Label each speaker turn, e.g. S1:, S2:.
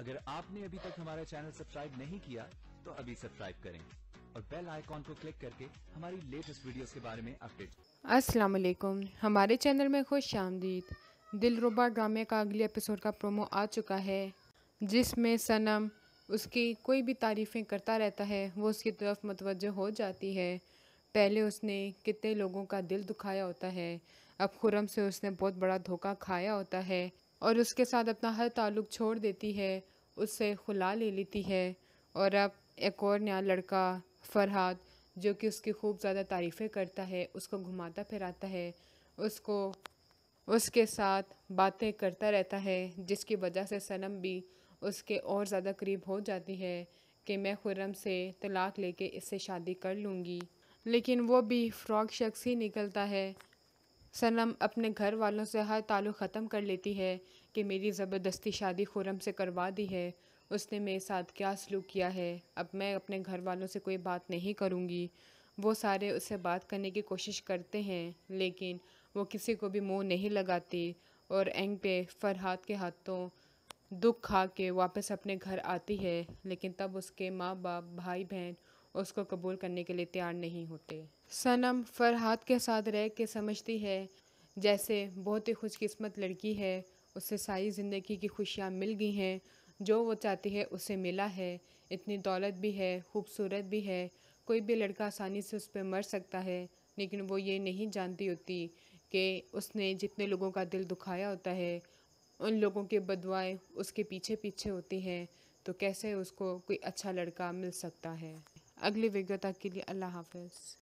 S1: اگر آپ نے ابھی تک ہمارا چینل سبسکرائب نہیں کیا تو ابھی سبسکرائب کریں اور بیل آئیکن کو کلک کر کے ہماری لیٹسٹ ویڈیوز کے بارے میں اپڈیٹ۔
S2: السلام علیکم، ہمارے چینل میں خوش آمدید۔ دلربا ڈرامے کا اگلے ایپیسوڈ کا پرومو آ چکا ہے، جس میں صنم اس کی کوئی بھی تعریفیں کرتا رہتا ہے، وہ اس کی طرف متوجہ ہو جاتی ہے۔ پہلے اس نے کتنے لوگوں کا دل دکھایا ہوتا ہے، اب خرم سے اس نے بہت بڑا دھوکہ کھایا ہوتا ہے اور اس کے ساتھ اپنا ہر تعلق چھوڑ دیتی ہے، اس سے خلا لے لیتی ہے۔ اور اب ایک اور نیا لڑکا فرحات، جو کہ اس کی خوب زیادہ تعریفیں کرتا ہے، اس کو گھماتا پھراتا ہے، اس کے ساتھ باتیں کرتا رہتا ہے، جس کی وجہ سے صنم بھی اس کے اور زیادہ قریب ہو جاتی ہے کہ میں خرم سے طلاق لے کے اس سے شادی کر لوں گی۔ لیکن وہ بھی فراق شخص ہی نکلتا ہے۔ صنم اپنے گھر والوں سے ہر تعلق ختم کر لیتی ہے کہ میری زبردستی شادی خرم سے کروا دی ہے، اس نے میرے ساتھ کیا سلوک کیا ہے، اب میں اپنے گھر والوں سے کوئی بات نہیں کروں گی۔ وہ سارے اس سے بات کرنے کی کوشش کرتے ہیں، لیکن وہ کسی کو بھی منہ نہیں لگاتی اور اینگ پہ فرحات کے ہاتھوں دکھ کھا کے واپس اپنے گھر آتی ہے، لیکن تب اس کے ماں باپ، بھائی بہن اس کو قبول کرنے کے لیے تیار نہیں ہوتے۔ صنم فرحات کے ساتھ رہ کے سمجھتی ہے جیسے بہت ہی خوش قسمت لڑکی ہے، اسے ساری زندگی کی خوشیاں مل گئی ہیں، جو وہ چاہتی ہے اسے ملا ہے، اتنی دولت بھی ہے، خوبصورت بھی ہے، کوئی بھی لڑکا آسانی سے اس پہ مر سکتا ہے، لیکن وہ یہ نہیں جانتی ہوتی کہ اس نے جتنے لوگوں کا دل دکھایا ہوتا ہے، ان لوگوں کے بدوائیں اس کے پیچھے پیچھے ہوتی ہیں، تو کیسے اس کو کوئی اچھا لڑکا مل سکتا ہے۔ اگلی ویڈیو تک کے لیے اللہ حافظ۔